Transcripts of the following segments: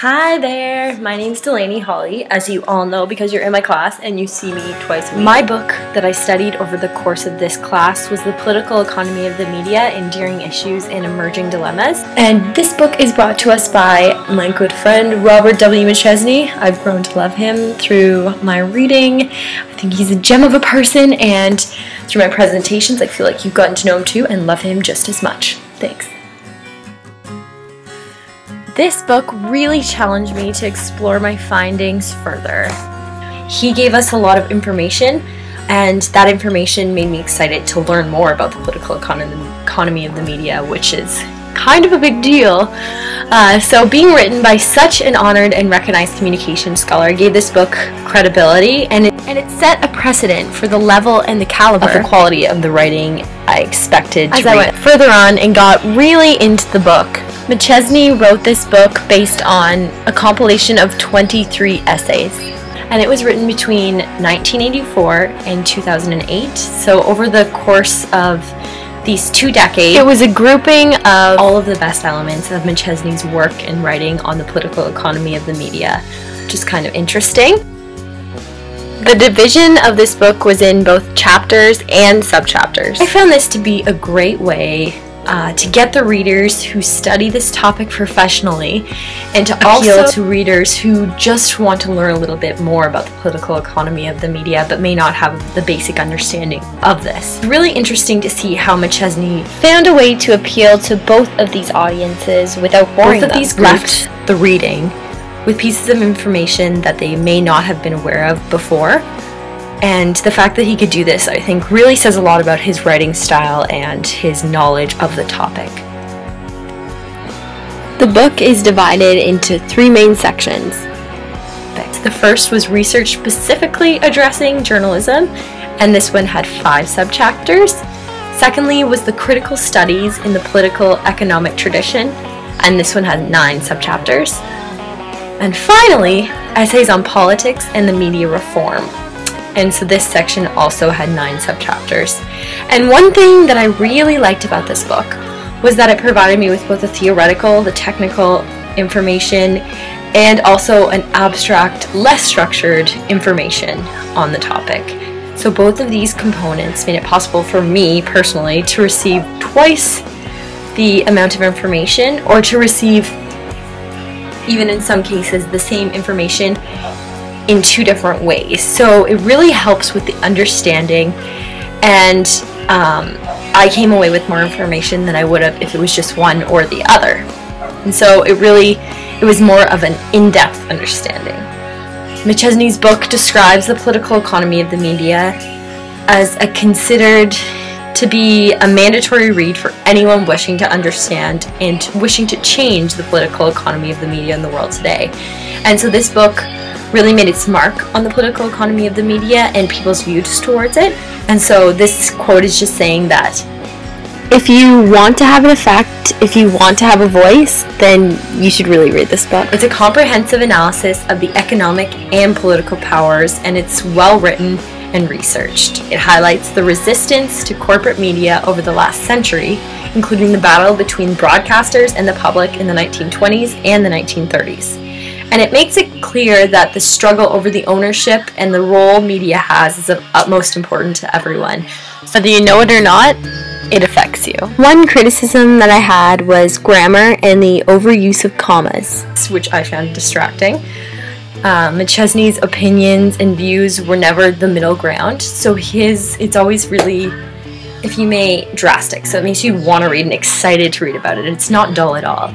Hi there, my name's Delaney Hawley, as you all know because you're in my class and you see me twice a week. My book that I studied over the course of this class was The Political Economy of the Media, Enduring Issues and Emerging Dilemmas. And this book is brought to us by my good friend Robert W McChesney. I've grown to love him through my reading. I think he's a gem of a person, and through my presentations I feel like you've gotten to know him too and love him just as much. Thanks. This book really challenged me to explore my findings further. He gave us a lot of information, and that information made me excited to learn more about the political economy of the media, which is kind of a big deal. So being written by such an honored and recognized communication scholar gave this book credibility, and it set a precedent for the level and the caliber of the quality of the writing I expected to read. As I went further on and got really into the book, McChesney wrote this book based on a compilation of 23 essays, and it was written between 1984 and 2008, so over the course of these 2 decades, it was a grouping of all of the best elements of McChesney's work and writing on the political economy of the media, which is kind of interesting. The division of this book was in both chapters and subchapters. I found this to be a great way to get the readers who study this topic professionally, and to appeal to readers who just want to learn a little bit more about the political economy of the media but may not have the basic understanding of this. It's really interesting to see how McChesney found a way to appeal to both of these audiences without boring them. Both of these left the reading with pieces of information that they may not have been aware of before. And the fact that he could do this, I think, really says a lot about his writing style and his knowledge of the topic. The book is divided into 3 main sections. The first was research specifically addressing journalism, and this one had 5 subchapters. Secondly was the critical studies in the political economic tradition, and this one had 9 subchapters. And finally, essays on politics and the media reform. And so this section also had 9 subchapters. And one thing that I really liked about this book was that it provided me with both the theoretical, the technical information, and also an abstract, less structured information on the topic. So both of these components made it possible for me personally to receive twice the amount of information, or to receive, even in some cases, the same information in 2 different ways. So it really helps with the understanding, and I came away with more information than I would have if it was just one or the other. And so it was more of an in-depth understanding. McChesney's book describes the political economy of the media as considered to be a mandatory read for anyone wishing to understand and wishing to change the political economy of the media in the world today. And so this book really made its mark on the political economy of the media and people's views towards it. And so this quote is just saying that if you want to have an effect, if you want to have a voice, then you should really read this book. It's a comprehensive analysis of the economic and political powers, and it's well written and researched. It highlights the resistance to corporate media over the last century, including the battle between broadcasters and the public in the 1920s and the 1930s. And it makes it clear that the struggle over the ownership and the role media has is of utmost importance to everyone. Whether you know it or not, it affects you. One criticism that I had was grammar and the overuse of commas, which I found distracting. McChesney's opinions and views were never the middle ground, so it's always really, if you may, drastic. So it makes you want to read and excited to read about it. It's not dull at all.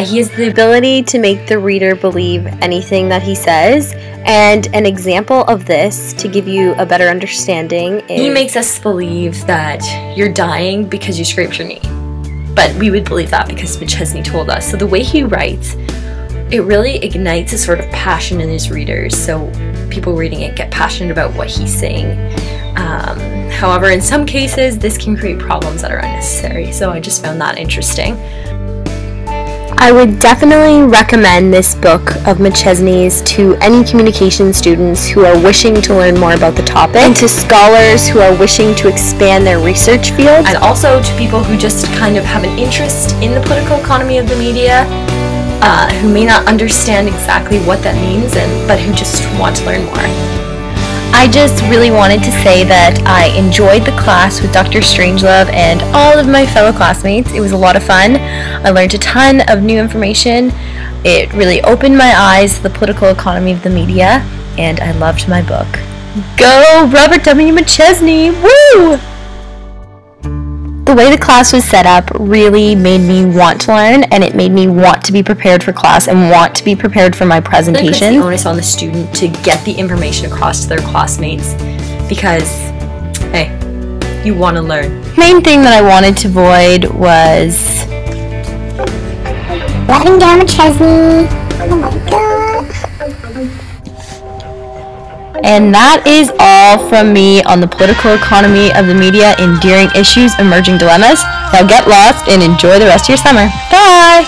He has the ability to make the reader believe anything that he says, and an example of this, to give you a better understanding, is he makes us believe that you're dying because you scraped your knee. But we would believe that because McChesney told us. So the way he writes, it really ignites a sort of passion in his readers, so people reading it get passionate about what he's saying. However, in some cases, this can create problems that are unnecessary, so I just found that interesting. I would definitely recommend this book of McChesney's to any communication students who are wishing to learn more about the topic, and to scholars who are wishing to expand their research field, and also to people who just kind of have an interest in the political economy of the media who may not understand exactly what that means, but who just want to learn more. I just really wanted to say that I enjoyed the class with Dr. Strangelove and all of my fellow classmates. It was a lot of fun. I learned a ton of new information. It really opened my eyes to the political economy of the media, and I loved my book. Go Robert W McChesney! Woo! The way the class was set up really made me want to learn, and it made me want to be prepared for class and want to be prepared for my presentation. It puts the onus on the student to get the information across to their classmates because, hey, you want to learn. Main thing that I wanted to avoid was letting down McChesney. Oh my god. And that is all from me on the political economy of the media, enduring issues, emerging dilemmas. Now get lost and enjoy the rest of your summer. Bye!